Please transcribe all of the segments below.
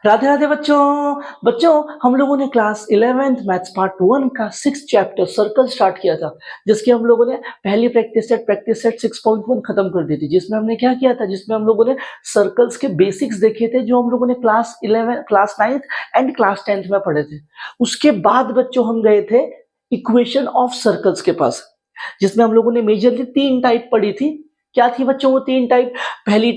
राधे राधे बच्चों। बच्चों हम लोगों ने क्लास 11th मैथ्स पार्ट 1 का 6th चैप्टर सर्कल स्टार्ट किया था, जिसके हम लोगों ने पहली प्रैक्टिस सेट 6.1 खत्म कर दी थी, जिसमें हमने क्या किया था, जिसमें हम लोगों ने सर्कल्स के बेसिक्स देखे थे, जो हम लोगों ने class 9th and class 10th में पढ़े थे। उसके बाद बच्चों हम गए थे इक्वेशन ऑफ सर्कल्स के पास, जिसमें हम लोगों ने मेजरली 3 टाइप पढ़ी थी। क्या थी बच्चों वो 3 टाइप? पहली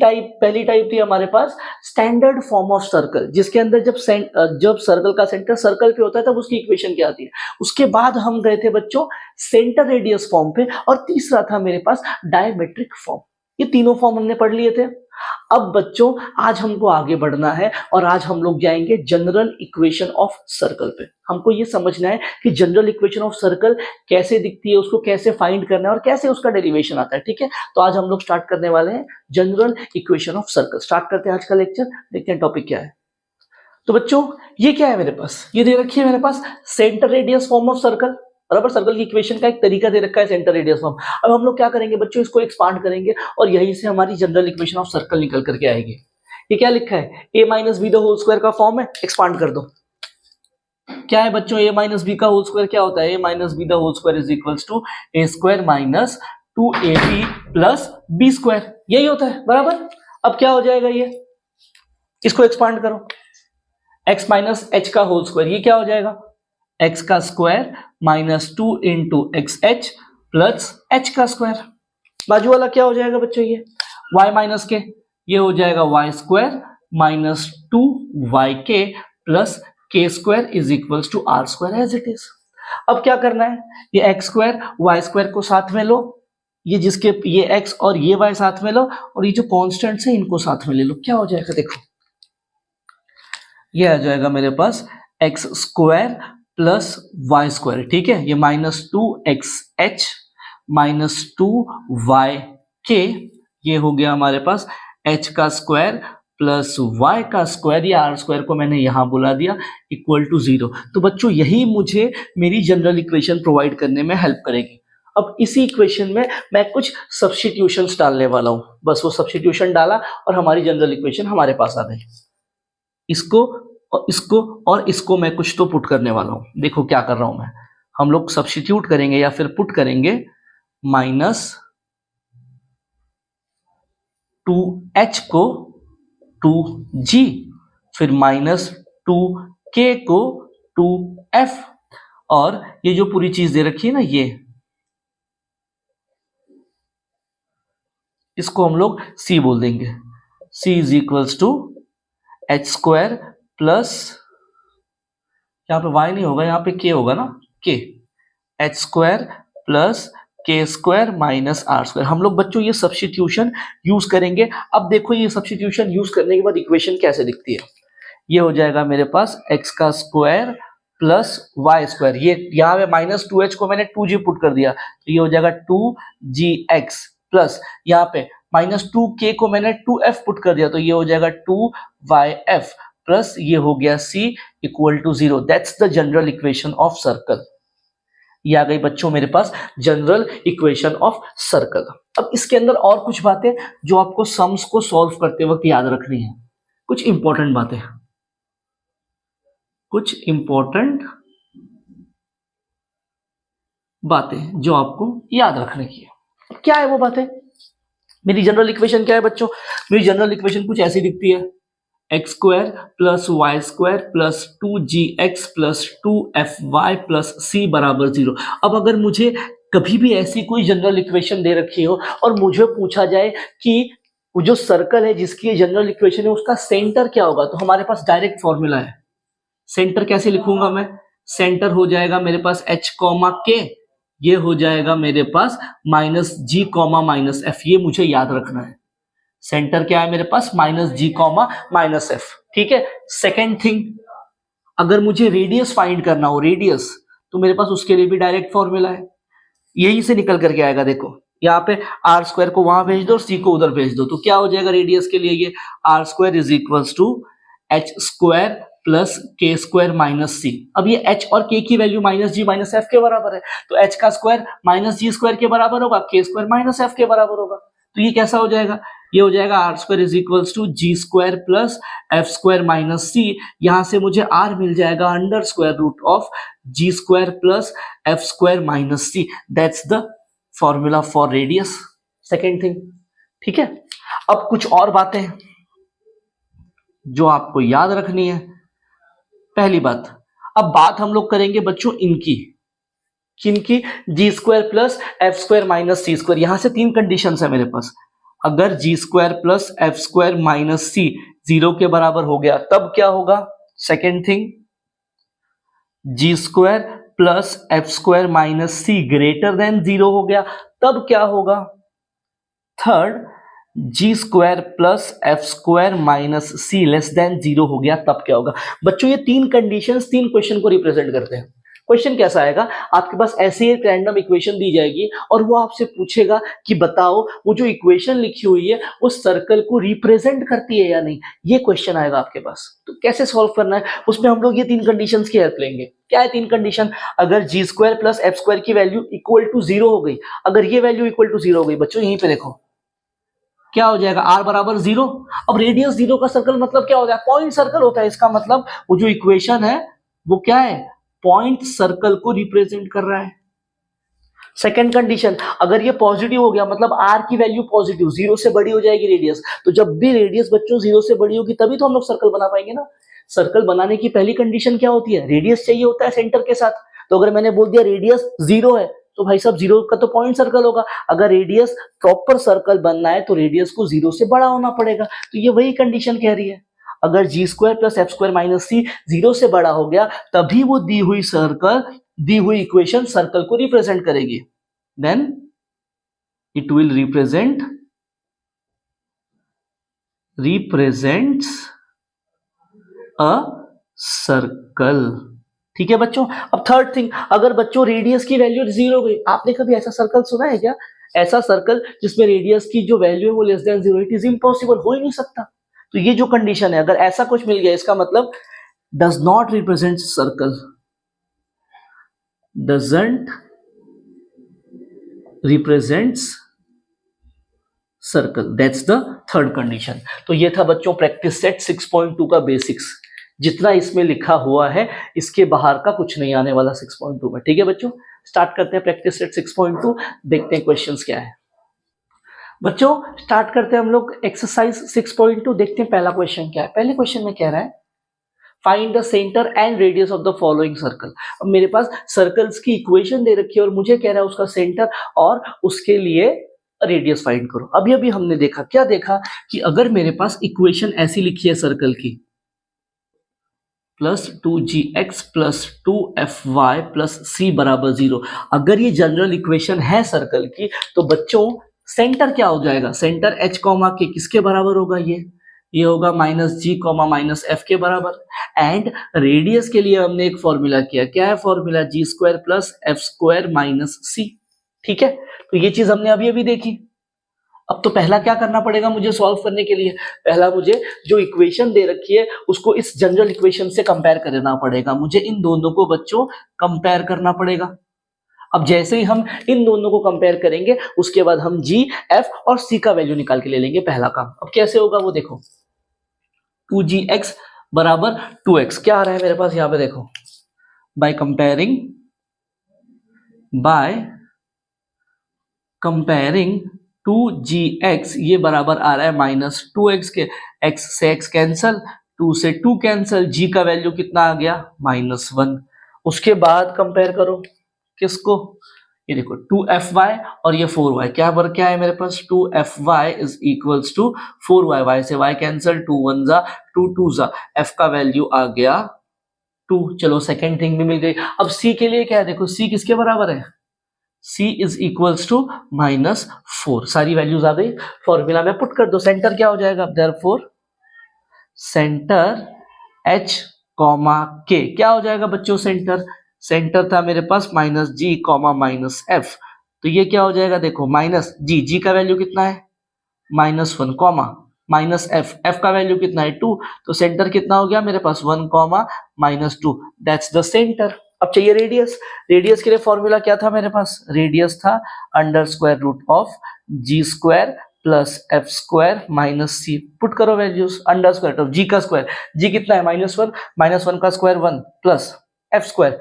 टाइप थी हमारे पास स्टैंडर्ड फॉर्म ऑफ सर्कल, जिसके अंदर जब सर्कल का सेंटर सर्कल पे होता है तब उसकी इक्वेशन क्या आती है। उसके बाद हम गए थे बच्चों सेंटर रेडियस फॉर्म पे, और तीसरा था मेरे पास डायमेट्रिक फॉर्म। ये तीनों फॉर्म हमने पढ़ लिए थे। अब बच्चों आज हमको आगे बढ़ना है, और आज हम लोग जाएंगे जनरल इक्वेशन ऑफ सर्कल पे। हमको ये समझना है कि जनरल इक्वेशन ऑफ सर्कल कैसे दिखती है, उसको कैसे फाइंड करना है, और कैसे उसका डेरिवेशन आता है। ठीक है, तो आज हम लोग स्टार्ट करने वाले हैं general equation of circle. Start करते हैं आज का लेक्चर। देखते हैं टॉपिक क्या है। तो बच्चों ये क्या है मेरे पास, ये दे रखी है मेरे पास centre radius form of circle. बराबर, सर्कल की इक्वेशन का एक तरीका दे रखा है सेंटर रेडियस फॉर्म। अब हम लोग क्या करेंगे बच्चों, इसको एक्सपांड करेंगे और यहीं से हमारी जनरल इक्वेशन ऑफ सर्कल निकल करके आएगी। ये क्या लिखा है, a minus B the whole square का फॉर्म है। एक्सपांड कर दो, क्या है बच्चों a माइनस बी का होल स्क्वायर क्या होता है, a minus B the whole square is equals to a square minus 2ab plus b square, यही होता है। बराबर, अब क्या हो जाएगा ये, इसको एक्सपांड करो, x माइनस h का होल स्क्वायर, ये क्या हो जाएगा, x का square minus 2 into x H plus h का स्क्वायर। बाजू वाला क्या हो जाएगा बच्चों, ये y माइनस के, ये हो जाएगा y square minus 2yk plus k square is equals to r square as it is. अब क्या करना है, ये x स्क्वायर y स्क्वायर को साथ में लो, ये x और ये y साथ में लो, और ये जो कॉन्स्टेंट्स है इनको साथ में ले लो। क्या हो जाएगा देखो, ये आ जाएगा मेरे पास x square plus Y square. ठीक है, ये माइनस 2xh माइनस 2yk, ये हो गया हमारे पास h का स्क्वायर प्लस y का स्क्वायर, या r स्क्वायर को मैंने यहां बुला दिया, इक्वल टू 0। तो बच्चों यही मुझे मेरी जनरल इक्वेशन प्रोवाइड करने में हेल्प करेगी। अब इसी इक्वेशन में मैं कुछ सब्स्टिट्यूशंस डालने वाला हूं, बस वो सब्स्टिट्यूशन डाला और हमारी जनरल इक्वेशन हमारे पास आ गई। इसको और इसको मैं कुछ तो पुट करने वाला हूं। देखो क्या कर रहा हूं मैं, हम लोग सब्स्टिट्यूट करेंगे या फिर पुट करेंगे माइनस 2h को 2g, फिर माइनस 2k को 2f, और ये जो पूरी चीज दे रखी है ना, ये इसको हम लोग c बोल देंगे। c is equals to h square plus, यहाँ पे y नहीं होगा, यहाँ पे k होगा ना, k, h square plus k square minus r square. हम लोग बच्चों ये सब्स्टिट्यूशन यूज करेंगे। अब देखो ये सब्स्टिट्यूशन यूज करने के बाद इक्वेशन कैसे दिखती है। ये हो जाएगा मेरे पास x का स्क्वायर प्लस y स्क्वायर, ये यहाँ पे माइनस 2h को मैंने 2g पुट कर दिया, तो ये हो जाएगा 2gx प्लस यहाँ पे माइनस 2k को मैंने 2f पुट कर दिया, तो ये हो जाएगा 2yf प्लस ये हो गया c equal to 0। That's the general equation of circle. ये आ गई बच्चों मेरे पास जनरल इक्वेशन ऑफ सर्कल। अब इसके अंदर और कुछ बातें जो आपको सम्स को सॉल्व करते वक्त याद रखनी है, कुछ इंपॉर्टेंट बातें जो आपको याद रखने की है। क्या है वो बातें? मेरी जनरल इक्वेशन क्या है बच्चों, मेरी जनरल इक्वेशन कुछ ऐसी दिखती है, X square plus Y square plus 2gx plus 2fy plus c बराबर 0। अब अगर मुझे कभी भी ऐसी कोई जनरल इक्वेशन दे रखी हो और मुझे पूछा जाए कि वो जो सर्कल है जिसकी जनरल इक्वेशन है उसका सेंटर क्या होगा, तो हमारे पास डायरेक्ट फॉर्मूला है। सेंटर कैसे लिखूंगा मैं, सेंटर हो जाएगा मेरे पास h कॉमा k, ये हो जाएगा मेरे पास minus g comma minus f, ये मुझे याद रखना है। सेंटर क्या है मेरे पास, minus g comma minus f। ठीक है, सेकेंड थिंग, अगर मुझे रेडियस फाइंड करना हो, रेडियस, तो मेरे पास उसके लिए भी डायरेक्ट फॉर्मूला है, यही से निकल करके आएगा। देखो यहाँ पे आर स्क्वायर को वहां भेज दो और सी को उधर भेज दो, तो क्या हो जाएगा रेडियस के लिए, ये R square is equals to H square plus K square minus C. अब ये h और k की value minus G minus F के बराबर है, तो h का स्क्वायर माइनस जी स्क्वायर के बराबर होगा, के स्क्वायर माइनस एफ के बराबर होगा, तो ये कैसा हो जाएगा, ये हो जाएगा r square is equals to g square plus F square minus c. यहां से मुझे आर मिल जाएगा under square root of ji square plus F square minus c. That's the formula for radius, second thing. ठीक है, अब कुछ और बातें जो आपको याद रखनी है। पहली बात, अब बात हम लोग करेंगे बच्चों इनकी, किनकी, g square plus F square minus c square. यहां से तीन कंडीशंस है मेरे पास। अगर g square plus F square minus c 0 के बराबर हो गया तब क्या होगा? Second thing, g square plus F square minus c greater than 0 हो गया तब क्या होगा? Third, g square plus F square minus c less than 0 हो गया तब क्या होगा? बच्चों ये तीन कंडीशंस तीन क्वेश्चन को रिप्रेजेंट करते हैं। क्वेश्चन कैसा आएगा? आपके पास ऐसे एक रैंडम इक्वेशन दी जाएगी और वो आपसे पूछेगा कि बताओ वो जो इक्वेशन लिखी हुई है वो सर्कल को रिप्रेजेंट करती है या नहीं। ये क्वेश्चन आएगा आपके पास, तो कैसे सॉल्व करना है उसमें हम लोग ये तीन कंडीशंस की हेल्प लेंगे। क्या है तीन कंडीशन? अगर g square plus F square की वैल्यू इक्वल टू 0 हो गई, अगर ये वैल्यू इक्वल टू 0 हो गई, बच्चों यहीं पे देखो क्या हो जाएगा, आर बराबर 0। अब रेडियस 0 का सर्कल मतलब क्या होता है? पॉइंट सर्कल होता है। इसका मतलब वो जो इक्वेशन है वो क्या है? पॉइंट सर्कल को रिप्रेजेंट कर रहा है। सेकेंड कंडीशन, अगर ये पॉजिटिव हो गया मतलब आर की वैल्यू पॉजिटिव, 0 से बड़ी हो जाएगी रेडियस। तो जब भी रेडियस बच्चों 0 से बड़ी होगी तभी तो हम लोग सर्कल बना पाएंगे ना। सर्कल बनाने की पहली कंडीशन क्या होती है? रेडियस चाहिए होता है सेंटर के साथ। तो अगर मैंने बोल दिया रेडियस 0 है तो भाई साहब 0 का तो पॉइंट सर्कल होगा। अगर रेडियस प्रॉपर सर्कल बनना है तो रेडियस को 0 से बड़ा होना पड़ेगा। तो ये वही कंडीशन कह रही है, अगर g square plus F square minus c 0 से बड़ा हो गया तभी वो दी हुई इक्वेशन सर्कल को रिप्रेजेंट करेगी। Then it will represents a circle. ठीक है बच्चों। अब थर्ड थिंग, अगर बच्चों रेडियस की वैल्यू 0 गई, आपने कभी ऐसा सर्कल सुना है क्या? ऐसा सर्कल जिसमें रेडियस की जो वैल्यू है वो less than 0, it is impossible, हो ही नहीं सकता। तो ये जो कंडीशन है, अगर ऐसा कुछ मिल गया इसका मतलब does not represent circle, doesn't represents circle, that's the third condition. तो ये था बच्चों प्रैक्टिस सेट 6.2 का बेसिक्स। जितना इसमें लिखा हुआ है इसके बाहर का कुछ नहीं आने वाला 6.2 में। ठीक है बच्चों, स्टार्ट करते हैं प्रैक्टिस सेट 6.2, देखते हैं क्वेश्चंस क्या है। बच्चों स्टार्ट करते हैं हम लोग एक्सरसाइज 6.2, देखते हैं पहला क्वेश्चन क्या है। पहले क्वेश्चन में कह रहा है find the centre and radius of the following circle. अब मेरे पास सर्कल्स की इक्वेशन दे रखी है और मुझे कह रहा है उसका सेंटर और उसके लिए रेडियस फाइंड करो। अभी हमने देखा, क्या देखा कि अगर मेरे पास इक्वेशन ऐसी लिखी है सर्कल की, plus 2gx plus 2fy plus c बराबर 0, अगर ये जनरल इक्वेशन है सर्कल की तो बच्चों सेंटर क्या हो जाएगा? सेंटर h कॉमा के किसके बराबर होगा? ये होगा minus G comma minus F के बराबर। एंड रेडियस के लिए हमने एक फॉर्मूला किया, क्या है formula? G square plus F square minus c. ठीक है, तो ये चीज हमने अभी देखी। अब तो पहला क्या करना पड़ेगा मुझे सॉल्व करने के लिए? पहला मुझे जो इक्वेशन दे रखी है उसको इस जनरल इक्वेशन से कंपेयर करना पड़ेगा। मुझे इन दोनों को बच्चों कंपेयर करना पड़ेगा। अब जैसे ही हम इन दोनों को कंपेयर करेंगे उसके बाद हम जी, एफ और सी का वैल्यू निकाल के ले लेंगे, पहला काम। अब कैसे होगा वो देखो, 2gx बराबर 2x, क्या आ रहा है मेरे पास यहां पे देखो, बाय कंपेयरिंग 2gx ये बराबर आ रहा है माइनस 2x के। x से x कैंसल, 2 से 2 कैंसल, g का वैल्यू कितना आ गया? -1। उसके बाद कंपेयर करो किसको? ये देखो 2fy और ये 4y, क्या है मेरे पास? 2fy is equals to 4y, y से y कैंसल, 2 1 जा 2 2 जा, f का वैल्यू आ गया 2। चलो सेकेंड थिंग भी मिल गई। अब c के लिए क्या है? देखो c किसके बराबर है? c इज इक्वल्स टू -4, सारी वैल्यूज आ गई, फॉर्मूला में पुट कर दो। सेंटर क्या हो जाएगा? Therefore centre h comma k, क्या हो जाएगा बच्चों? सेंटर था मेरे पास minus G comma minus F, तो ये क्या हो जाएगा? देखो माइनस जी का वैल्यू कितना है? -1 कॉमा माइनस एफ का वैल्यू कितना है? 2, तो सेंटर कितना हो गया मेरे पास? 1 कॉमा -2, दैट्स द सेंटर। अब चाहिए रेडियस के लिए फॉर्मूला क्या था मेरे पास? रेडियस था under square root of ji square plus F square minus C, put करो values, under square of G का स्क्वायर, जी कितना है -1, -1 का square 1 plus F square,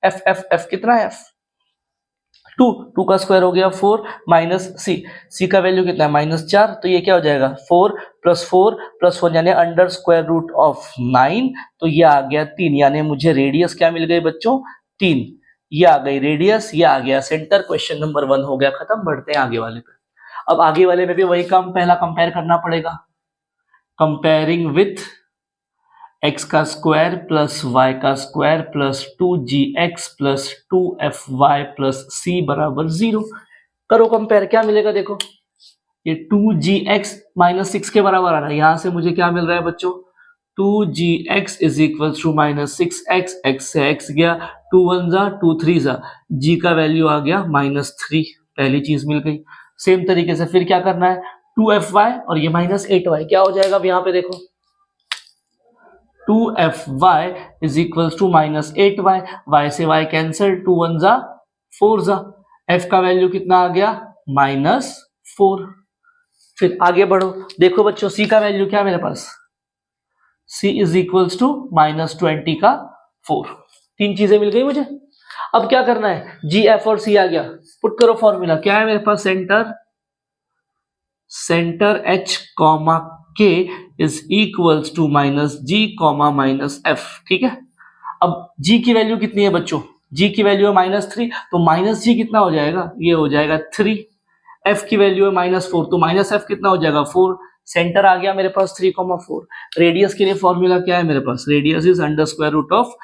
F F F कितना है, एफ 2 का स्क्वायर हो गया 4 माइनस सी, सी का वैल्यू कितना है -4, तो ये क्या हो जाएगा 4 + 4 यानी अंडर स्क्वायर रूट ऑफ 9, तो ये आ गया 3, यानी मुझे रेडियस क्या मिल गई बच्चों 3, ये आ गई रेडियस, ये आ गया सेंटर। क्वेश्चन नंबर 1 हो गया खत्म। बढ़ते हैं आगे वाले पे। अब आगे वाले में भी वही काम पहला कंपेयर करना पड़ेगा, कंपेयरिंग विथ x का स्क्वायर प्लस y का square plus 2gx plus 2fy plus c बराबर 0। करो कंपेयर, क्या मिलेगा देखो, ये 2gx -6 के बराबर आ रहा है, यहां से मुझे क्या मिल रहा है बच्चों 2gx is equal to -6x, x से x गया, 2 1 जा 2 3 जा, g का वैल्यू आ गया -3, पहली चीज मिल गई। सेम तरीके से फिर क्या करना है 2fy और ये -8y, क्या हो जाएगा अब यहाँ पे देखो 2fy is equal to -8y, y से y कैंसिल, 2 1 जा 4 जा, f का वैल्यू कितना आ गया -4। फिर आगे बढ़ो, देखो बच्चों c का वैल्यू क्या है मेरे पास, c इज इक्वल टू -20 का 4, तीन चीजें मिल गई मुझे। अब क्या करना है g f और c आ गया, पुट करो फॉर्मूला, क्या है मेरे पास centre h comma k is equals to -g comma -f, ठीक है। अब g की वैल्यू कितनी है बच्चों, g की वैल्यू है -3, तो -g कितना हो जाएगा, ये हो जाएगा 3, f की वैल्यू है -4, तो -f कितना हो जाएगा 4, सेंटर आ गया मेरे पास 3,4। रेडियस के लिए फॉर्मूला क्या है मेरे पास, radius is under square root of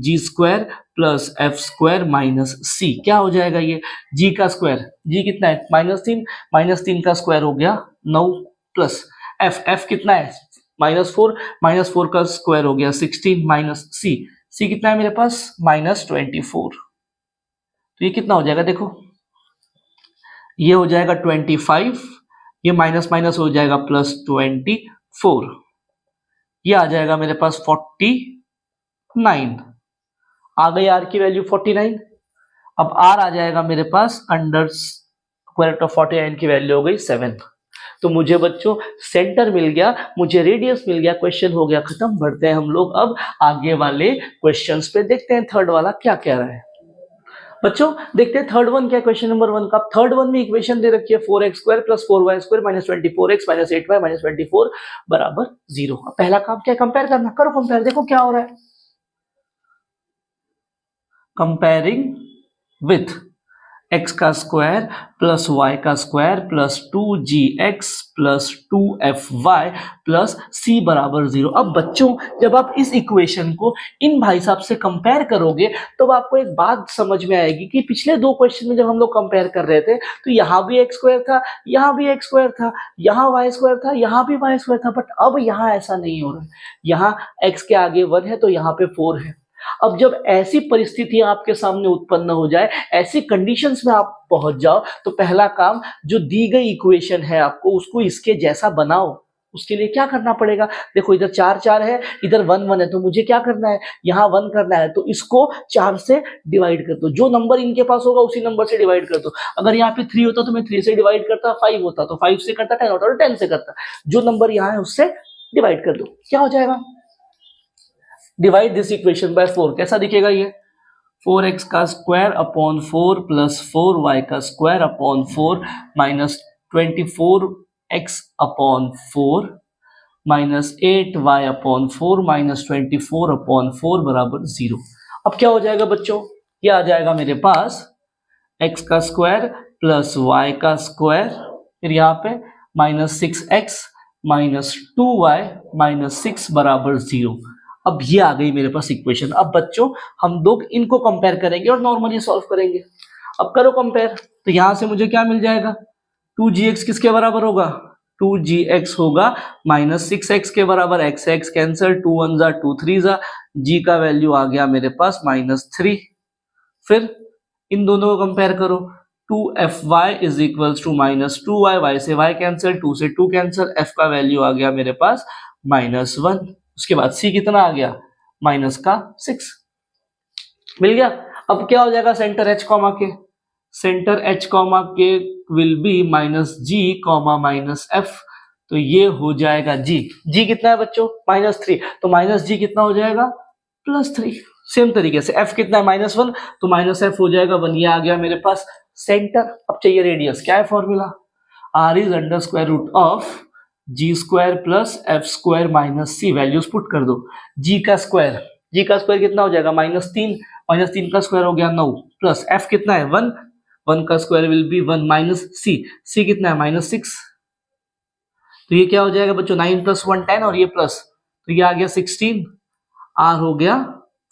g square plus f square minus c, क्या हो जाएगा ये g का स्क्वायर, g कितना है -3 का स्क्वायर हो गया 9 प्लस f कितना है -4 का स्क्वायर हो गया 16 माइनस c कितना है मेरे पास -24, तो ये कितना हो जाएगा देखो, ये हो जाएगा 25, ये माइनस माइनस हो जाएगा +24, ये आ जाएगा मेरे पास 49, आ गई r की वैल्यू 49। अब r आ जाएगा मेरे पास अंडर स्क्वायर रूट ऑफ 49 की वैल्यू हो गई 7, तो मुझे बच्चों सेंटर मिल गया, मुझे रेडियस मिल गया, क्वेश्चन हो गया खत्म। बढ़ते हैं हम लोग अब आगे वाले क्वेश्चंस पे, देखते हैं थर्ड वाला क्या कह रहा है बच्चों। देखते हैं थर्ड वन क्या, क्वेश्चन नंबर 1 का। थर्ड वन में इक्वेशन दे रखी है 4x² + 4y² -24x -8y -24 बराबर 0। पहला काम क्या है, कंपेयर करना, करो कंपेयर, देखो क्या हो रहा है, कंपेयरिंग विथ x का स्क्वायर प्लस y का square plus 2gx plus 2fy plus c बराबर 0। अब बच्चों जब आप इस इक्वेशन को इन भाई साहब से कंपेयर करोगे तो आपको एक बात समझ में आएगी कि पिछले दो क्वेश्चन में जब हम लोग कंपेयर कर रहे थे तो यहाँ भी x स्क्वायर था, यहाँ भी x स्क्वायर था, यहाँ y स्क्वायर था, यहाँ भी y स्क्वायर था, बट अब यहाँ ऐसा नहीं हो रहा है, यहाँ x के आगे 1 है तो यहाँ पे 4 है। अब जब ऐसी परिस्थितियां आपके सामने उत्पन्न हो जाए, ऐसी कंडीशंस में आप पहुंच जाओ, तो पहला काम जो दी गई इक्वेशन है आपको उसको इसके जैसा बनाओ। उसके लिए क्या करना पड़ेगा, देखो इधर 4 4 है, इधर 1 1 है, तो मुझे क्या करना है, यहाँ 1 करना है, तो इसको 4 से डिवाइड कर दो, जो नंबर इनके पास होगा उसी नंबर से डिवाइड कर दो। अगर यहाँ पे 3 होता तो मैं 3 से डिवाइड करता, 5 होता तो 5 से करता, 10 होता तो 10 से करता, जो नंबर यहाँ है उससे डिवाइड कर दो, क्या हो जाएगा, डिवाइड दिस इक्वेशन बाय 4, कैसा दिखेगा ये 4x का स्क्वायर अपॉन 4 प्लस 4y का square upon 4 minus 24x upon 4 minus 8y upon 4 minus 24 upon 4 बराबर 0। अब क्या हो जाएगा बच्चों, ये आ जाएगा मेरे पास x का स्क्वायर प्लस y का स्क्वायर, फिर यहाँ पे minus 6x minus 2y minus 6 बराबर 0। अब ये आ गई मेरे पास इक्वेशन। अब बच्चों हम लोग इनको कंपेयर करेंगे और नॉर्मली सॉल्व करेंगे। अब करो कंपेयर, तो यहां से मुझे क्या मिल जाएगा, 2gx किसके बराबर होगा, 2gx होगा -6x के बराबर, x से x कैंसिल, 2 1 जा 2 3 जा, g का वैल्यू आ गया मेरे पास -3। फिर इन दोनों को कंपेयर करो, 2fy is equal to -2y, y से y कैंसिल, 2 से 2 कैंसिल, f का वैल्यू आ गया मेरे पास -1। उसके बाद c कितना आ गया -6 मिल गया। अब क्या हो जाएगा centre h comma K, centre h comma K will be minus G comma minus F, तो ये हो जाएगा जी कितना है बच्चों -3, तो माइनस जी कितना हो जाएगा +3। सेम तरीके से f कितना है -1, तो माइनस एफ हो जाएगा 1। ये आ गया मेरे पास सेंटर। अब चाहिए रेडियस, क्या है formula, r is under square root of ji square plus F square minus C, values put कर दो। जी का स्क्वायर कितना हो जाएगा -3, -3 का स्क्वायर हो गया 9, प्लस एफ कितना है 1, 1 का स्क्वायर विल बी 1 माइनस सी कितना है -6, तो ये क्या हो जाएगा बच्चों 9 + 1 10 और ये प्लस, तो ये आ गया 16, आर हो गया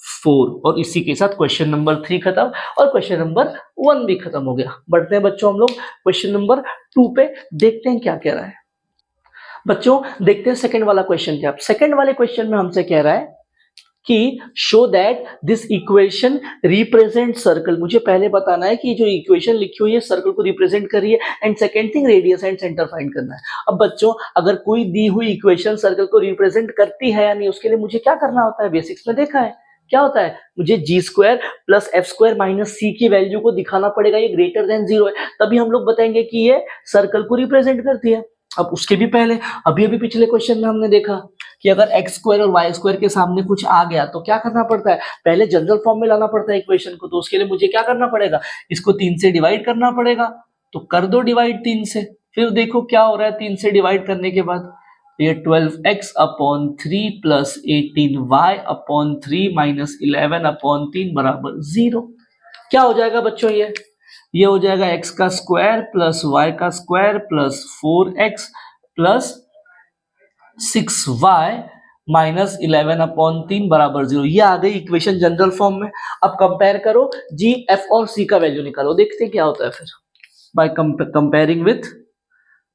4। और इसी के साथ क्वेश्चन नंबर 3 खत्म और क्वेश्चन नंबर 1 भी खत्म हो गया। बढ़ते हैं बच्चों हम लोग क्वेश्चन नंबर 2 पे, देखते हैं क्या कह रहा है। बच्चों देखते हैं सेकंड वाला क्वेश्चन क्या। सेकंड वाले क्वेश्चन में हमसे कह रहा है कि show that this equation represent circle. मुझे पहले बताना है कि जो इक्वेशन लिखी हुई है सर्कल को रिप्रेजेंट कर रही है, and second thing radius and centre find करना है। अब बच्चों अगर कोई दी हुई इक्वेशन सर्कल को रिप्रेजेंट करती है या नहीं, उसके लिए मुझे क्या करना होता है, बेसिक्स में देखा है क्या होता है, मुझे g square plus F square minus c की वैल्यू को दिखाना पड़ेगा, ये ग्रेटर देन 0 है, तभी हम लोग बताएंगे कि ये सर्कल को रिप्रेजेंट करती है। अब उसके भी पहले अभी पिछले क्वेश्चन में हमने देखा कि अगर एक्स स्क्वायर और वाई स्क्वायर के सामने कुछ आ गया तो क्या करना पड़ता है, पहले जनरल फॉर्म में लाना पड़ता है इक्वेशन को। तो उसके लिए मुझे क्या करना पड़ेगा, इसको 3 से डिवाइड करना पड़ेगा, तो कर दो डिवाइड 3 से, फिर देखो क्या हो रहा है 3 से डिवाइड करने के बाद, ये 12x/3 प्लस 18y/3 माइनस 11/3 बराबर 0। क्या हो जाएगा बच्चों, ये हो जाएगा x का स्क्वायर प्लस y का square plus 4x plus 6y minus 11/3 बराबर 0। ये आ गई इक्वेशन जनरल फॉर्म में। अब कंपेयर करो g, f और c का वैल्यू निकालो, देखते हैं क्या होता है फिर। बाय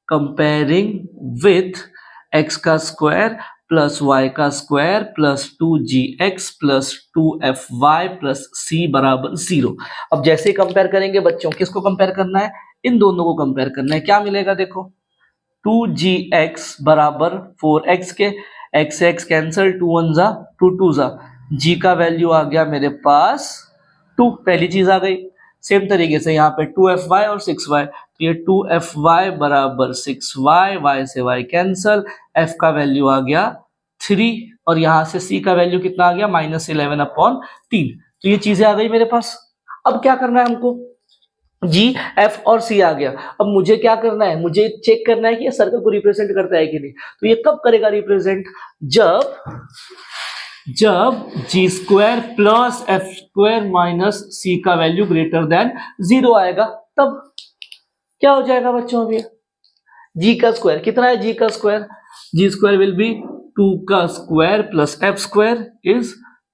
कंपेयरिंग विथ x का स्क्वायर प्लस y का square plus 2gx plus 2fy plus c बराबर 0। अब जैसे कंपेयर करेंगे बच्चों, किसको कंपेयर करना है, इन दोनों को कंपेयर करना है। क्या मिलेगा देखो, 2gx बराबर 4x के, x से x कैंसल, 2 1 जा 2 2 जा, g का वैल्यू आ गया मेरे पास 2, पहली चीज आ गई। सेम तरीके से यहाँ पे 2fy और 6y, तो ये 2fy बराबर 6y, y से y कैंसल, f का वैल्यू आ गया 3 और यहाँ से c का वैल्यू कितना आ गया -11/3। तो ये चीजें आ गई मेरे पास। अब क्या करना है हमको, g, f और c आ गया। अब मुझे क्या करना है, मुझे चेक करना है कि ये सर्कल को रिप्रेजेंट करता है कि नहीं। तो ये कब करेगा रिप्रेजेंट, जब g square plus F square minus c का वैल्यू ग्रेटर देन 0 आएगा, तब क्या हो जाएगा बच्चों। अभी जी का स्क्वायर कितना है, जी का square, G square will be 2 का square plus F square is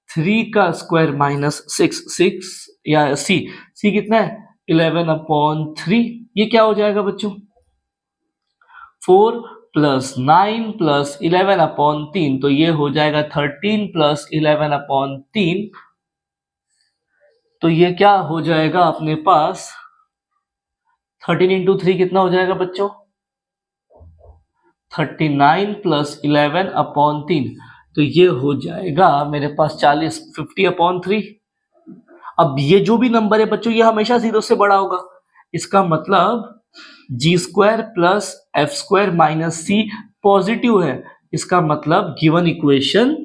3 का स्क्वायर माइनस 6 या सी कितना है 11/3। ये क्या हो जाएगा बच्चों, 4 प्लस 9 प्लस 11/3, तो ये हो जाएगा 13 प्लस 11/3। तो ये क्या हो जाएगा अपने पास, 13 इंटू 3 कितना हो जाएगा बच्चों, 39 प्लस 11/3, तो ये हो जाएगा मेरे पास 40 50/3। अब ये जो भी नंबर है बच्चों ये हमेशा 0 से बड़ा होगा, इसका मतलब g square plus F square minus c positive है, इसका मतलब गिवन इक्वेशन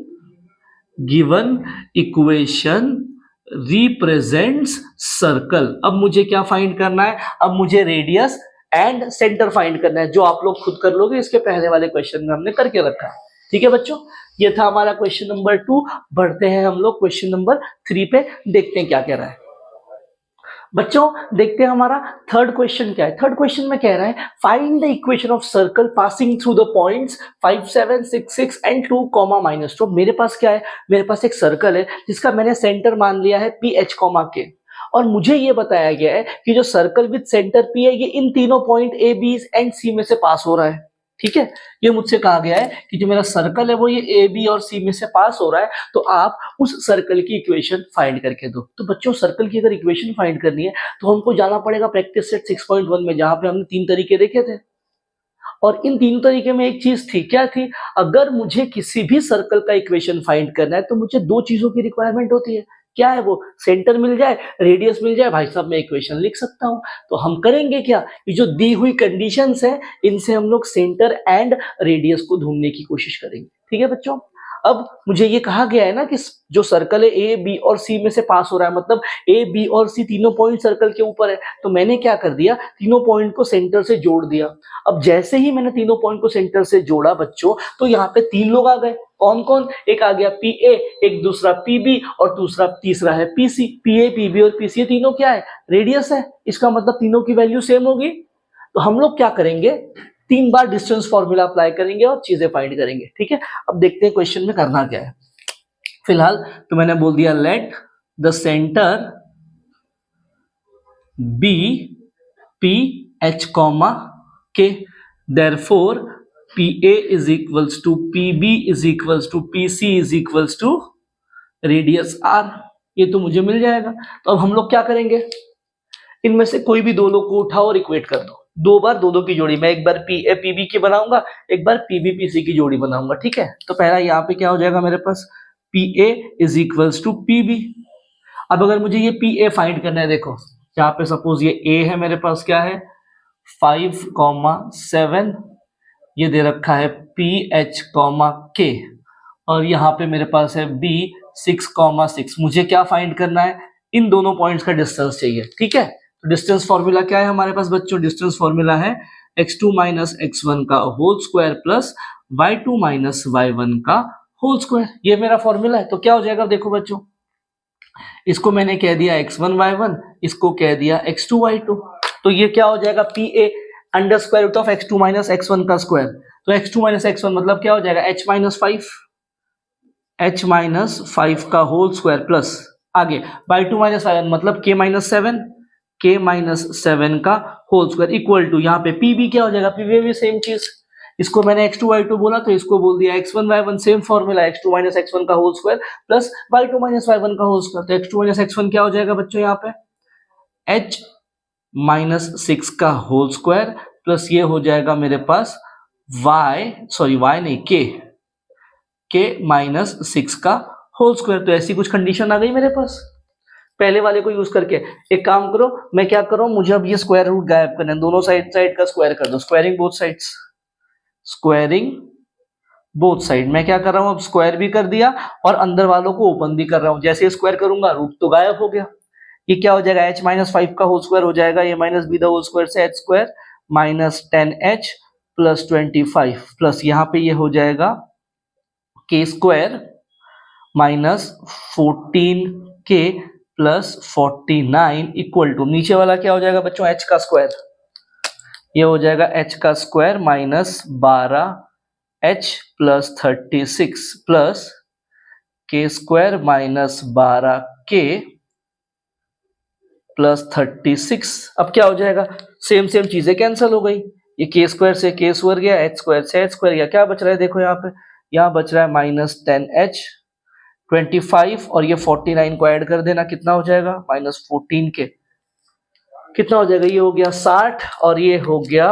रिप्रेजेंट्स सर्कल। अब मुझे क्या फाइंड करना है, अब मुझे रेडियस एंड सेंटर फाइंड करना है, जो आप लोग खुद कर लोगे, इसके पहले वाले क्वेश्चन में हमने करके रखा है। ठीक है बच्चों, ये था हमारा क्वेश्चन नंबर 2। बढ़ते हैं हम लोग क्वेश्चन नंबर 3 पे, देखते हैं क्या कह रहा है। बच्चों देखते हैं हमारा थर्ड क्वेश्चन क्या है। थर्ड क्वेश्चन में कह रहा है find the equation of circle passing through the points 5 7 6 6 and 2, -2। मेरे पास क्या है, मेरे पास एक सर्कल है जिसका मैंने सेंटर मान लिया है PH, K, और मुझे ये बताया गया है कि जो सर्कल विद सेंटर P है ये इन तीनों point A, B and C में से पास हो रहा है। ठीक है, ये मुझसे कहा गया है कि जो मेरा सर्कल है वो ये A, B और C में से पास हो रहा है, तो आप उस सर्कल की इक्वेशन फाइंड करके दो। तो बच्चों सर्कल की अगर इक्वेशन फाइंड करनी है तो हमको जाना पड़ेगा प्रैक्टिस सेट 6.1 में, जहां पे हमने 3 तरीके देखे थे। और इन 3 तरीके में एक चीज थी, क्या थी, अगर मुझे किसी भी सर्कल का इक्वेशन फाइंड करना है तो मुझे 2 चीजों की रिक्वायरमेंट होती है। क्या है वो, सेंटर मिल जाए, रेडियस मिल जाए, भाई साहब मैं इक्वेशन लिख सकता हूं। तो हम करेंगे क्या, ये जो दी हुई कंडीशंस है इनसे हम लोग सेंटर एंड रेडियस को ढूंढने की कोशिश करेंगे। ठीक है बच्चों, अब मुझे ये कहा गया है ना कि जो सर्कल है ए बी और सी में से पास हो रहा है, मतलब ए बी और सी तीनों पॉइंट सर्कल के ऊपर है, तो मैंने क्या कर दिया, तीनों पॉइंट को सेंटर से जोड़ दिया। अब जैसे ही मैंने तीनों पॉइंट को सेंटर से जोड़ा बच्चों, तो यहाँ पे तीन लोग आ गए। कौन कौन, एक आ गया पी ए, एक दूसरा पी बी और दूसरा तीसरा है P C. P A P B और पी सी तीनों क्या है, रेडियस है, इसका मतलब तीनों की वैल्यू सेम होगी। तो हम लोग क्या करेंगे, तीन बार डिस्टेंस फॉर्मूला अप्लाई करेंगे और चीजें फाइंड करेंगे। ठीक है, अब देखते हैं क्वेश्चन में करना क्या है। फिलहाल तो मैंने बोल दिया let the centre be P h comma k, therefore P A is equals to P B is equals to P C is equals to radius r. ये तो मुझे मिल जाएगा। तो अब हम लोग क्या करेंगे, इनमें से कोई भी दो लोग को उठाओ और इक्वेट कर दो। दो बार दो दो की जोड़ी, मैं एक बार पी ए पी बी की बनाऊंगा, एक बार पी बी पी सी की जोड़ी बनाऊंगा। ठीक है, तो पहला यहाँ पे क्या हो जाएगा मेरे पास, P A is equals to P B. अब अगर मुझे ये पी ए फाइंड करना है, देखो यहाँ पे सपोज ये ए है, मेरे पास क्या है 5,7, ये दे रखा है पी एच कॉमा के, और यहाँ पे मेरे पास है बी 6,6। मुझे क्या फाइंड करना है, इन दोनों पॉइंट्स का डिस्टेंस चाहिए। ठीक है, तो डिस्टेंस फॉर्मूला क्या है हमारे पास बच्चों, डिस्टेंस फॉर्मूला है x2 माइनस x1 का whole square plus y2 minus y1 का होल स्क्वायर। ये मेरा फॉर्मूला है। तो क्या हो जाएगा, देखो बच्चों, इसको मैंने कह दिया x1 y1, इसको कह दिया x2 y2। तो ये क्या हो जाएगा, P A under square root of x2 minus x1 का स्क्वायर। तो x2 माइनस x1 मतलब क्या हो जाएगा, h माइनस 5 का होल स्क्वायर प्लस आगे y2 माइनस y1 मतलब k माइनस 7 का होल स्क्वायर इक्वल टू, यहाँ पे pb क्या हो जाएगा, pb भी सेम चीज, इसको मैंने x2 y2 बोला तो इसको बोल दिया x1 y1, same formula x2 minus x1 का whole square plus y2 minus y1 का होल स्क्वायर। तो x2 माइनस x1 क्या हो जाएगा बच्चों, यहाँ पे h माइनस 6 का होल स्क्वायर प्लस ये हो जाएगा मेरे पास k माइनस 6 का होल स्क्वायर। तो ऐसी कुछ कंडीशन आ गई मेरे पास पहले वाले को यूज करके। एक काम करो, मैं क्या कर रहा हूं, मुझे अब ये स्क्वायर रूट गायब करना है, दोनों साइड का स्क्वायर कर दो, स्क्वायरिंग बोथ साइड। मैं क्या कर रहा हूं, अब स्क्वायर भी कर दिया और अंदर वालों को ओपन भी कर रहा हूं। जैसे स्क्वायर करूंगा रूट तो गायब हो गया। ये क्या हो जाएगा, h माइनस 5 का होल स्क्वायर हो जाएगा, ये minus B the whole square से h square minus 10h plus 25 प्लस यहाँ पे ये हो जाएगा k square minus 14k plus 49 equal to, नीचे वाला क्या हो जाएगा बच्चों, h का स्क्वायर, ये हो जाएगा h का square minus 12h plus 36 plus k square minus 12k plus 36। अब क्या हो जाएगा, सेम चीजें कैंसिल हो गई, ये k स्क्वायर से k स्क्वायर गया, h स्क्वायर से h स्क्वायर गया, क्या बच रहा है देखो यहाँ बच रहा है माइनस 10h 25 और ये 49 को ऐड कर देना, कितना हो जाएगा माइनस 14k, कितना हो जाएगा, ये हो गया 60 और ये हो गया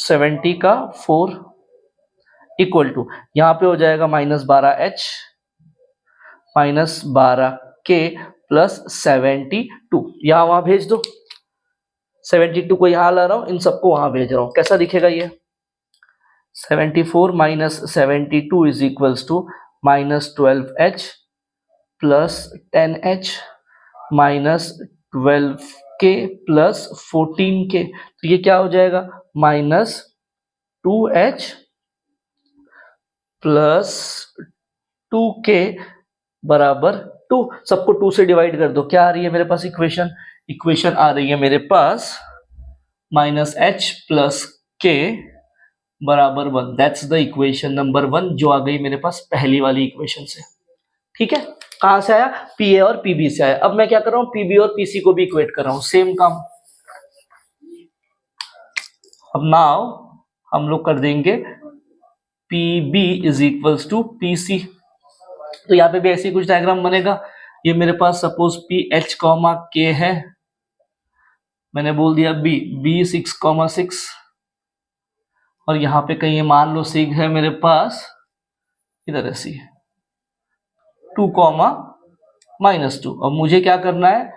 70 का 4 इक्वल टू, यहाँ पे हो जाएगा minus 12h minus 12k plus 72, यहाँ वहां भेज दो, 72 को यहाँ ला रहा हूं, इन सबको वहां भेज रहा हूं, कैसा दिखेगा ये 74 minus 72 is equals to minus 12h plus 10h minus 12k plus 14k। तो ये क्या हो जाएगा माइनस 2h प्लस 2k बराबर 2। सबको 2 से डिवाइड कर दो, क्या आ रही है मेरे पास इक्वेशन आ रही है मेरे पास माइनस h प्लस k बराबर 1। दैट्स द इक्वेशन नंबर 1 जो आ गई मेरे पास पहली वाली इक्वेशन से। ठीक है, कहां से आया, पी ए और पीबी से आया। अब मैं क्या कर रहा हूं, पीबी और पीसी को भी इक्वेट कर रहा हूं, सेम काम। अब नाउ हम लोग कर देंगे PB is equals to PC. तो यहाँ पे भी ऐसी कुछ डायग्राम बनेगा। ये मेरे पास सपोज पी एच कॉमा के है, मैंने बोल दिया बी 6,6 और यहाँ पे कहीं मान लो सिग है मेरे पास इधर ऐसी 2,9 -2। अब मुझे क्या करना है,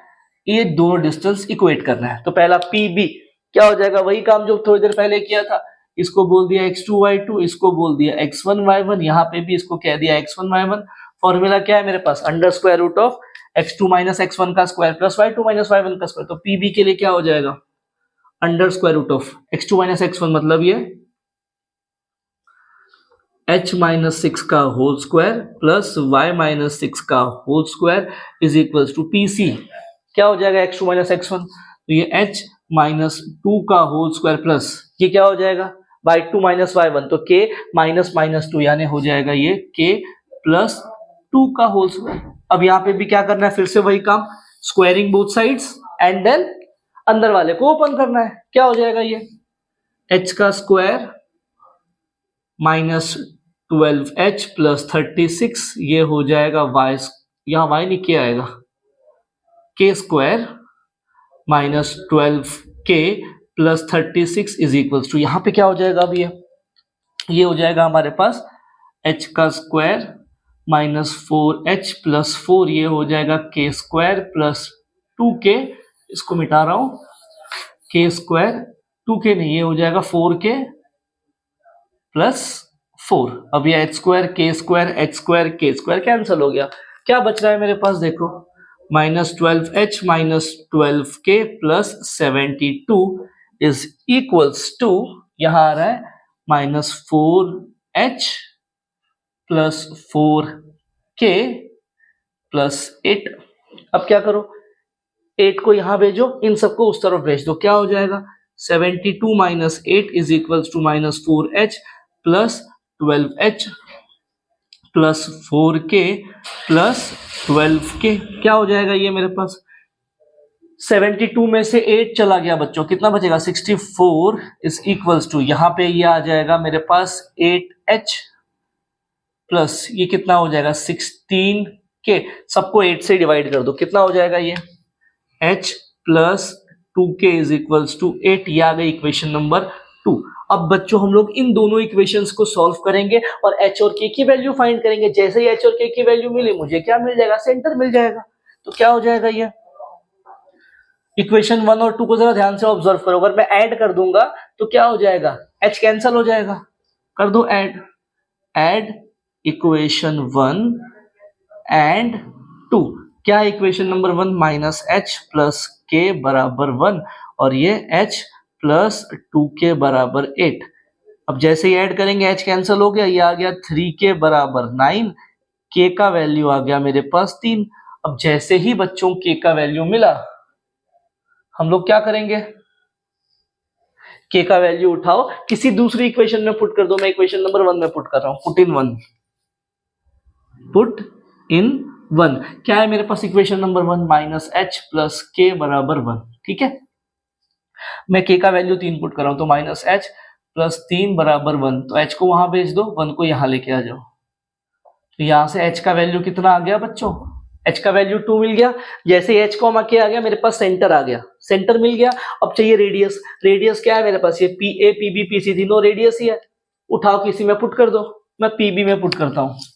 ये दोनों डिस्टेंस इक्वेट करना है। तो पहला PB क्या हो जाएगा, वही काम जो थोड़ी देर पहले किया था। इसको बोल दिया x2 y2, इसको बोल दिया x1 y1, यहाँ पे भी इसको कह दिया x1 y1। फॉर्मूला क्या है मेरे पास, under square root of x2 minus x1 का square plus y2 minus y1 का स्क्वायर। तो PB के लिए क्या हो जाएगा, under square root of x2 minus x1, मतलब ये h माइनस 6 का whole square plus y minus 6 का whole square is equal to PC। क्या हो जाएगा x2 माइनस x1, तो ये h माइनस 2 का होल स्क्वायर प्लस ये क्या हो जाएगा y2 माइनस y1, तो k माइनस माइनस 2 यानी हो जाएगा ये k प्लस 2 का होल स्क्वायर। अब यहाँ पे भी क्या करना है, फिर से वही काम, squaring both sides and then अंदर वाले को ओपन करना है। क्या हो जाएगा ये h का स्क्वायर माइनस 12h प्लस 36, ये हो जाएगा y, यहाँ y नहीं k आएगा, k square minus 12k plus 36 is equal to, यहाँ पे क्या हो जाएगा, अब ये हो जाएगा हमारे पास h का स्क्वायर माइनस 4h प्लस 4, ये हो जाएगा k स्क्वायर प्लस 2k, इसको मिटा रहा हूं, k स्क्वायर 2k नहीं, ये हो जाएगा 4k प्लस 4। अब ये h square k square h square k square cancel हो गया। क्या बच रहा है मेरे पास, देखो minus 12h minus 12k plus 72 is equals to, यहां आ रहा है minus 4h plus 4k plus 8। अब क्या करो, 8 को यहां भेजो, इन सबको उस तरफ भेज दो। क्या हो जाएगा 72 minus 8 is equals to minus 4h plus 12h plus 4k plus 12k। क्या हो जाएगा ये मेरे पास, 72 में से 8 चला गया बच्चों, कितना बचेगा 64 इज इक्वल्स टू, यहां पे ये आ जाएगा मेरे पास 8h प्लस ये कितना हो जाएगा 16k, सबको 8 से डिवाइड कर दो, कितना हो जाएगा ये h plus 2k is equals to 8। ये आ गई इक्वेशन नंबर 2। अब बच्चों हम लोग इन दोनों इक्वेशंस को सॉल्व करेंगे और h और k की वैल्यू फाइंड करेंगे। जैसे ही h और k की वैल्यू मिली, मुझे क्या मिल जाएगा, सेंटर मिल जाएगा। तो क्या हो जाएगा ये इक्वेशन 1 और 2 को जरा ध्यान से ऑब्जर्व करो। अगर मैं ऐड कर दूंगा तो क्या हो जाएगा, h कैंसिल हो जाएगा, कर दो ऐड इक्वेशन 1 एंड 2। क्या है equation number 1, minus h plus k बराबर 1 और ये h प्लस 2k बराबर 8। अब जैसे ही ऐड करेंगे h कैंसिल हो गया, ये आ गया 3k बराबर 9, k का वैल्यू आ गया मेरे पास 3। अब जैसे ही बच्चों k का वैल्यू मिला, हम लोग क्या करेंगे, k का वैल्यू उठाओ किसी दूसरी इक्वेशन में पुट कर दो। मैं इक्वेशन नंबर 1 में पुट कर रहा हूं, पुट इन 1। क्या है मेरे पास equation number 1, minus h plus k बराबर 1। ठीक है, मैं k का वैल्यू 3 पुट कर रहा हूं, तो माइनस h प्लस 3 बराबर 1। तो h को वहां भेज दो, 1 को यहां लेके आ जाओ। तो यहां से h का वैल्यू कितना आ गया बच्चों, h का वैल्यू 2 मिल गया। जैसे h कॉमा k आ गया, मेरे पास सेंटर आ गया, सेंटर मिल गया। अब चाहिए रेडियस। रेडियस क्या है मेरे पास, ये PA PB PC तीनों रेडियस ही है। उठाओ किसी में पुट कर दो, मैं PB में पुट करता हूं।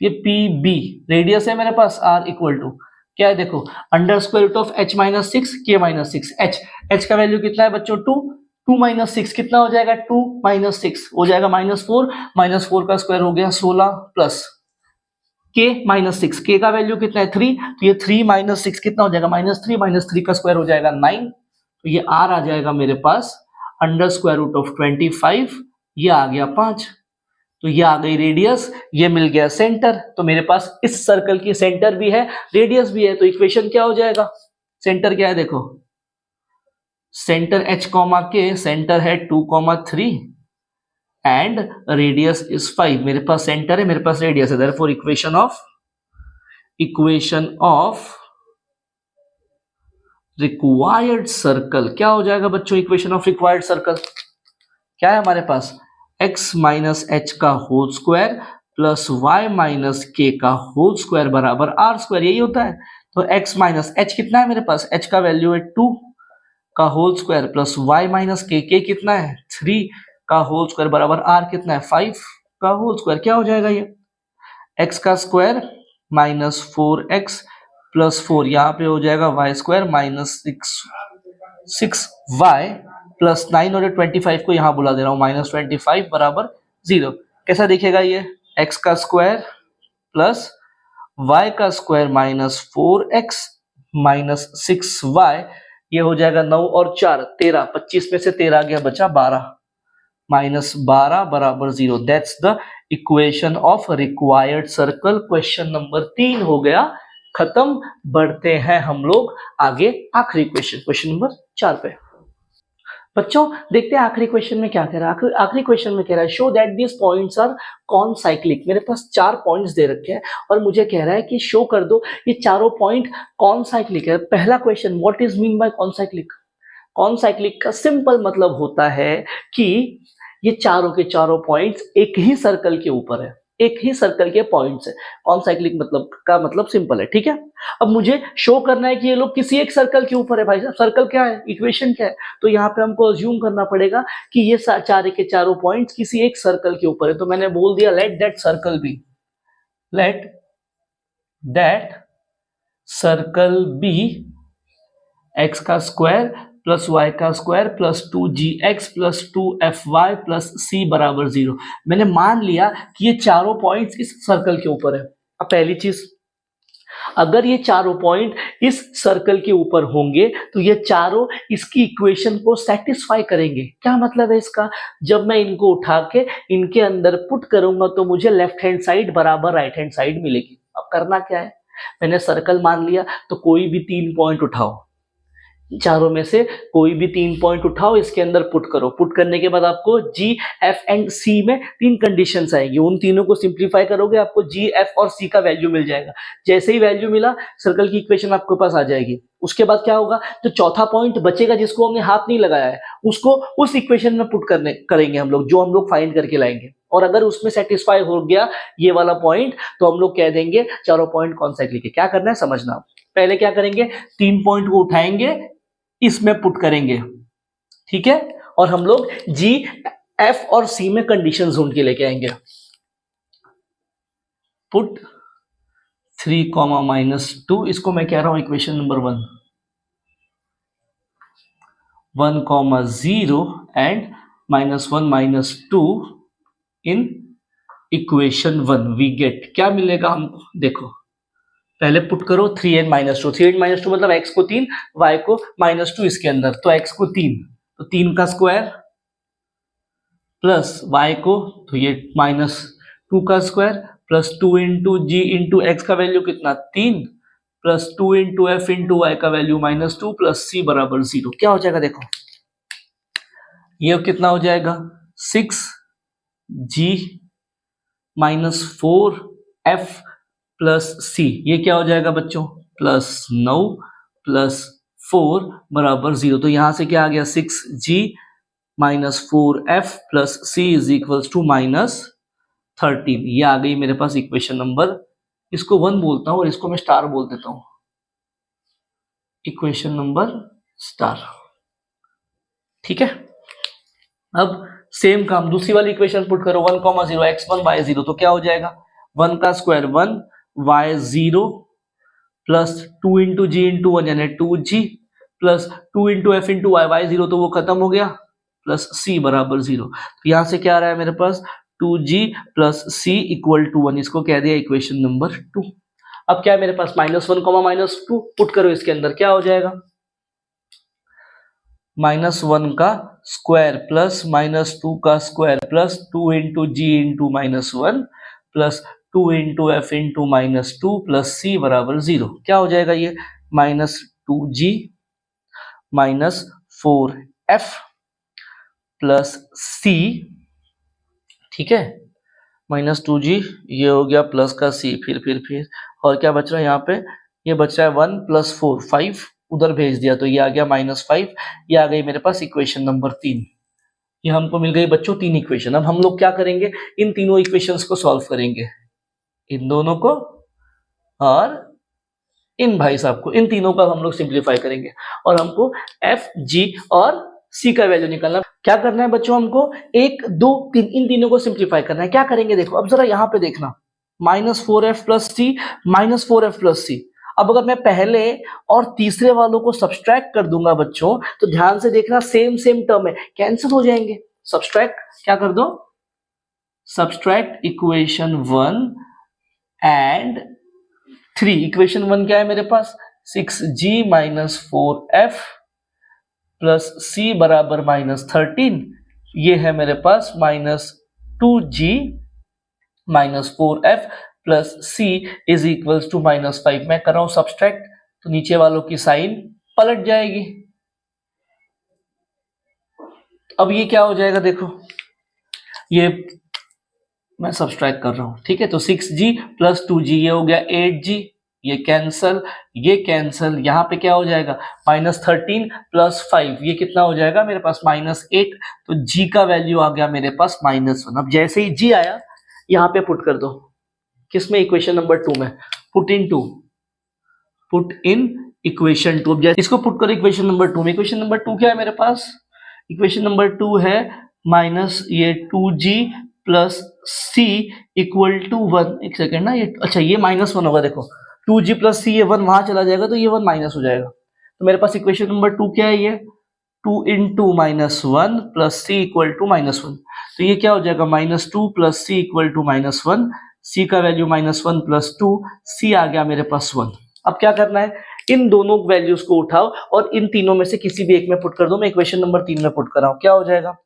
ये PB रेडियस है मेरे पास, r इक्वल टू क्या है, देखो under square root of h minus 6 k minus 6। h का वैल्यू कितना है बच्चों 2, 2 माइनस 6 कितना हो जाएगा, 2 माइनस 6 हो जाएगा माइनस 4, माइनस 4 का स्क्वायर हो गया 16 प्लस k माइनस 6, k का वैल्यू कितना है 3, तो ये 3 माइनस 6 कितना हो जाएगा माइनस 3 का स्क्वायर हो जाएगा 9। तो ये r आ जाएगा मेरे पास अंडर स्क्वायर रूट ऑफ 25, ये आ गया 5। तो ये आ गई रेडियस, ये मिल गया सेंटर। तो मेरे पास इस सर्कल की सेंटर भी है, रेडियस भी है। तो इक्वेशन क्या हो जाएगा, सेंटर क्या है, देखो centre h comma k, centre है 2,3 एंड रेडियस इज 5। मेरे पास सेंटर है, मेरे पास रेडियस है, therefore equation of required circle क्या हो जाएगा बच्चों, इक्वेशन ऑफ रिक्वायर्ड सर्कल क्या है हमारे पास, x माइनस h का whole square plus y minus k का होल स्क्वायर बराबर r स्क्वायर, यही होता है। तो x माइनस h कितना है मेरे पास, h का वैल्यू है 2 का whole square plus y minus k कितना है 3 का होल स्क्वायर बराबर r कितना है 5 का होल स्क्वायर। क्या हो जाएगा ये x का स्क्वायर माइनस 4x प्लस 4, यहाँ पे हो जाएगा Y square minus 6y plus 9 और 25 को यहाँ बुला दे रहा हूँ, -25 बराबर 0। कैसा दिखेगा ये? x का स्क्वायर प्लस y का square minus 4x minus 6y, ये हो जाएगा 9 और 4 13, 25 में से 13 गया बचा 12, -12 बराबर 0। That's the equation of required circle. Question number 3 हो गया खत्म। बढ़ते हैं हम लोग आगे आखिरी क्वेश्चन नंबर 4 पे। बच्चों देखते हैं आखिरी क्वेश्चन में क्या कह रहा है। आखिरी क्वेश्चन में कह रहा है show that this points are concyclic. मेरे पास 4 पॉइंट्स दे रखे हैं और मुझे कह रहा है कि शो कर दो ये चारों पॉइंट कॉनसाइक्लिक है। पहला question, what is mean by concyclic? Concyclic का सिंपल मतलब होता है कि ये चारों के चारों पॉइंट्स एक ही सर्कल के ऊपर है, एक ही सर्कल के पॉइंट्स है। कॉनसाइक्लिक मतलब का मतलब सिंपल है, ठीक है। अब मुझे शो करना है कि ये लोग किसी एक सर्कल के ऊपर है। भाई साहब सर्कल क्या है, इक्वेशन क्या है, तो यहाँ पे हमको अज्यूम करना पड़ेगा कि ये चार के चारों पॉइंट्स किसी एक सर्कल के ऊपर है। तो मैंने बोल दिया let that circle be x का स्क्वायर प्लस वाई का square plus 2gx plus 2fy plus c बराबर 0। मैंने मान लिया कि ये चारों पॉइंट्स इस सर्कल के ऊपर है। अब पहली चीज, अगर ये चारों पॉइंट इस सर्कल के ऊपर होंगे तो ये चारों इसकी इक्वेशन को सेटिस्फाई करेंगे। क्या मतलब है इसका? जब मैं इनको उठा के इनके अंदर पुट करूंगा तो मुझे लेफ्ट हैंड साइड बराबर राइट हैंड साइड मिलेगी। अब करना क्या है, मैंने सर्कल मान लिया तो कोई भी 3 पॉइंट उठाओ, चारों में से कोई भी 3 पॉइंट उठाओ, इसके अंदर पुट करो। पुट करने के बाद आपको G, F एंड C में 3 कंडीशंस आएंगी। उन तीनों को सिंप्लीफाई करोगे आपको G, F और C का वैल्यू मिल जाएगा। जैसे ही वैल्यू मिला सर्कल की इक्वेशन आपके पास आ जाएगी। उसके बाद क्या होगा, जो चौथा पॉइंट बचेगा जिसको हमने हाथ नहीं लगाया है उसको उस इक्वेशन में पुट करेंगे हम लोग, जो हम लोग फाइंड करके लाएंगे। और अगर उसमें सेटिस्फाई हो गया ये वाला पॉइंट तो हम लोग कह देंगे चारों पॉइंट कॉन्साइक्लिक है। क्या करना है समझना। पहले क्या करेंगे, 3 पॉइंट को उठाएंगे, इसमें पुट करेंगे, ठीक है। और हम लोग G, F और C में कंडीशन ढूंढ के लेके आएंगे। पुट 3, -2, इसको मैं कह रहा हूं equation number 1, 1, 0 and -1, -2 in equation 1 we get. क्या मिलेगा हमको, देखो पहले पुट करो 3n - 2, 3n - 2 मतलब x को 3, y को -2 इसके अंदर, तो x को 3, तो 3 का स्क्वायर प्लस y को तो ये -2 का square plus 2 into g into x का वैल्यू कितना 3 plus 2 into f into y का वैल्यू -2 प्लस c बराबर 0। क्या हो जाएगा देखो, ये कितना हो जाएगा 6g -4f प्लस सी, ये क्या हो जाएगा बच्चों +9 प्लस 4 बराबर 0। तो यहां से क्या आ गया 6g -4f plus c is equals to -13। ये आ गई मेरे पास इक्वेशन नंबर, इसको 1 बोलता हूं और इसको मैं स्टार बोल देता हूं, इक्वेशन नंबर स्टार, ठीक है। अब सेम काम दूसरी वाली इक्वेशन पुट करो, 1, 0 x1 y0, तो क्या हो जाएगा 1 का square 1 y0 plus 2 into g into 1 यानी 2g plus 2 into f into y, y0 तो वो खत्म हो गया प्लस c बराबर 0। तो यहां से क्या आ रहा है मेरे पास 2g plus c equal to 1, इसको कह दिया इक्वेशन नंबर 2। अब क्या है मेरे पास -1, -2 पुट करो इसके अंदर, क्या हो जाएगा -1 का स्क्वायर प्लस -2 का square plus 2 into g into -1 plus 2 into f into -2 plus c बराबर 0। क्या हो जाएगा ये -2g -4f प्लस c, ठीक है, -2g ये हो गया प्लस का c, फिर और क्या बच रहा है यहाँ पे, ये बच रहा है 1 + 4 5, उधर भेज दिया तो ये आ गया -5। ये आ गई मेरे पास इक्वेशन नंबर 3। ये हमको मिल गई बच्चों 3 इक्वेशन। अब हम लोग क्या करेंगे, इन तीनों इक्वेशंस को सॉल्व करेंगे, इन दोनों को और इन भाई साहब को, इन तीनों का हम लोग सिंप्लीफाई करेंगे और हमको f, g और c का वैल्यू निकालना। क्या करना है बच्चों, हमको 1, 2, 3 इन तीनों को सिंप्लीफाई करना है। क्या करेंगे देखो, अब जरा यहां पे देखना -4f plus c -4f plus c। अब अगर मैं पहले और तीसरे वालों को सब्सट्रैक्ट कर दूंगा बच्चों, तो ध्यान से देखना सेम सेम टर्म है, कैंसिल हो जाएंगे। सब्सट्रैक्ट क्या कर दो, सब्सट्रैक्ट इक्वेशन 1 एंड 3। इक्वेशन 1 क्या है मेरे पास, 6g minus 4f plus c बराबर माइनस 13। ये है मेरे पास minus 2g minus 4f plus c is equals to minus 5। मैं कर रहा हूं सब्सट्रैक्ट, तो नीचे वालों की साइन पलट जाएगी। अब ये क्या हो जाएगा, देखो ये मैं सब्सट्रैक्ट कर रहा हूं, ठीक है। तो 6g प्लस 2g ये हो गया 8g, ये कैंसल, ये कैंसल, यहां पे क्या हो जाएगा माइनस 13 प्लस 5, ये कितना हो जाएगा मेरे पास माइनस 8। तो g का वैल्यू आ गया मेरे पास माइनस 1। अब जैसे ही g आया यहां पे पुट कर दो, किसमें, इक्वेशन नंबर 2 में, पुट इन इक्वेशन 2। अब जैसे इसको पुट करो इक्वेशन नंबर 2 में, इक्वेशन नंबर 2 क्या है मेरे पास, इक्वेशन नंबर 2 है माइनस ये 2g plus c equal to 1। एक सेकेंड ना, ये अच्छा ये माइनस 1 होगा, देखो 2g प्लस c, ये 1 वहां चला जाएगा तो ये 1 माइनस हो जाएगा। तो मेरे पास इक्वेशन नंबर 2 क्या है, ये 2 into minus 1 plus c equal to minus 1। तो ये क्या हो जाएगा minus 2 plus c equal to minus 1, c का वैल्यू माइनस 1 प्लस 2, c आ गया मेरे पास 1। अब क्या करना है, इन दोनों वैल्यूज को उठाओ और इन तीनों में से किसी भी एक में पुट कर दो। मैं इक्वेशन नंबर 3 में पुट कर रहा हूं, क्या हो जाएगा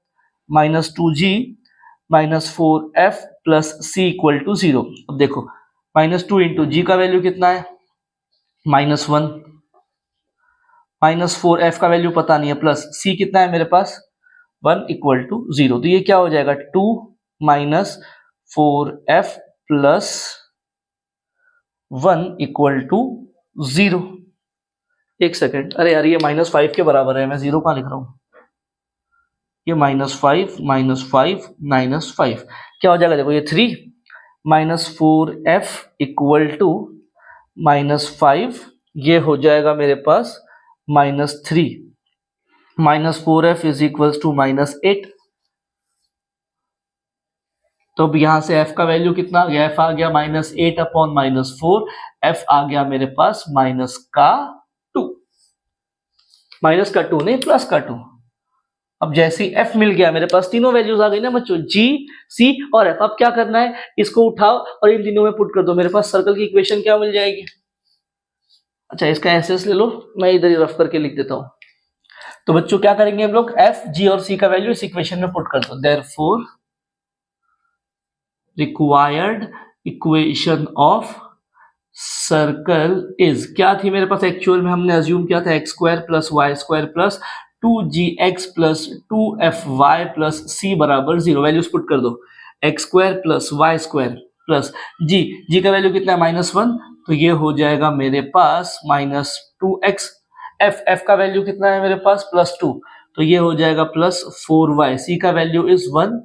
minus 2g minus 4f plus c equal to 0। अब देखो माइनस 2 इंटू जी का वैल्यू कितना है माइनस 1, माइनस 4f का वैल्यू पता नहीं है, प्लस c कितना है मेरे पास 1 इक्वल टू 0। तो ये क्या हो जाएगा 2 minus 4f plus 1 equal to 0। एक सेकेंड, अरे यार ये माइनस 5 के बराबर है, मैं 0 कहां लिख रहा हूं, ये माइनस 5 माइनस 5 माइनस 5 क्या हो जाएगा, देखो ये 3 minus 4f equal to minus 5, ये हो जाएगा मेरे पास minus 3, minus 4f is equals to minus 8। तो अब यहां से f का वैल्यू कितना आ गया, f आ गया माइनस 8 अपॉन माइनस 4, f आ गया मेरे पास माइनस का 2, माइनस का 2 नहीं प्लस का 2। अब जैसे ही f मिल गया मेरे पास, तीनों वैल्यूज आ गई ना बच्चों, g, c और f। अब क्या करना है, इसको उठाओ और इन तीनों में पुट कर दो, मेरे पास सर्कल की इक्वेशन क्या मिल जाएगी। अच्छा इसका एसएस ले लो, मैं इधर ही रफ करके लिख देता हूं। तो बच्चों क्या करेंगे हम लोग, f, g और c का वैल्यू इस इक्वेशन में पुट कर दो। Therefore required equation of circle is, क्या थी मेरे पास एक्चुअल में, हमने अज्यूम किया था x square plus Y square plus 2gx plus 2fy plus c बराबर 0। वैल्यूज पुट कर दो, x square plus Y square plus g का वैल्यू कितना है माइनस 1, तो ये हो जाएगा मेरे पास माइनस 2x। f का वैल्यू कितना है मेरे पास प्लस 2, तो ये हो जाएगा प्लस 4y। c का वैल्यू इज 1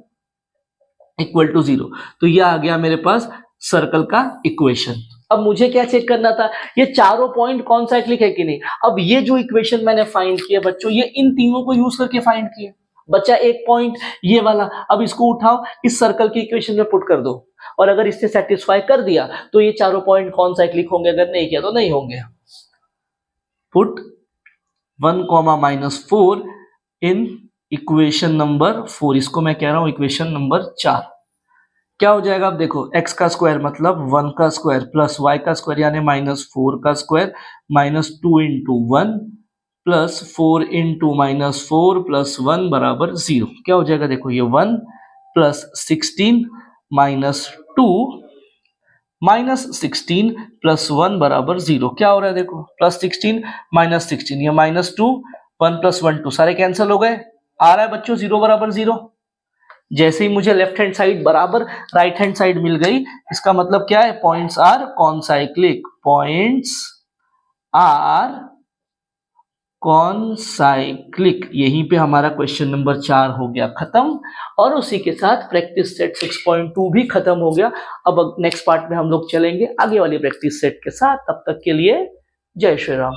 इक्वल टू 0। तो ये आ गया मेरे पास सर्कल का इक्वेशन। अब मुझे क्या चेक करना था, ये चारों पॉइंट कौन साइक्लिक है कि नहीं। अब ये जो इक्वेशन मैंने फाइंड किया बच्चों, ये इन तीनों को यूज करके फाइंड किया। बच्चा एक पॉइंट ये वाला, अब इसको उठाओ इस सर्कल की इक्वेशन में पुट कर दो, और अगर इससे सेटिस्फाई कर दिया तो ये चारों पॉइंट कौन साइक्लिक होंगे, अगर नहीं किया तो नहीं होंगे। पुट 1, -4 इन इक्वेशन नंबर 4, इसको मैं कह रहा हूं इक्वेशन नंबर 4। क्या हो जाएगा, अब देखो x का स्क्वायर मतलब 1 का स्क्वायर प्लस y का स्क्वायर यानी माइनस 4 का square minus 2 into 1 plus 4 into minus 4 plus 1 बराबर 0। क्या हो जाएगा, देखो ये 1 प्लस 16 माइनस 2 माइनस 16 प्लस 1 बराबर 0। क्या हो रहा है, देखो प्लस 16 माइनस 16, ये माइनस 2, 1 प्लस 1 2 सारे कैंसिल हो गए, आ रहा है बच्चों 0 बराबर 0। जैसे ही मुझे लेफ्ट हैंड साइड बराबर राइट हैंड साइड मिल गई, इसका मतलब क्या है, points are concyclic, points are concyclic. यहीं पे हमारा क्वेश्चन नंबर 4 हो गया खत्म, और उसी के साथ प्रैक्टिस सेट 6.2 भी खत्म हो गया। अब नेक्स्ट पार्ट में हम लोग चलेंगे आगे वाली प्रैक्टिस सेट के साथ, तब तक के लिए जय श्री राम।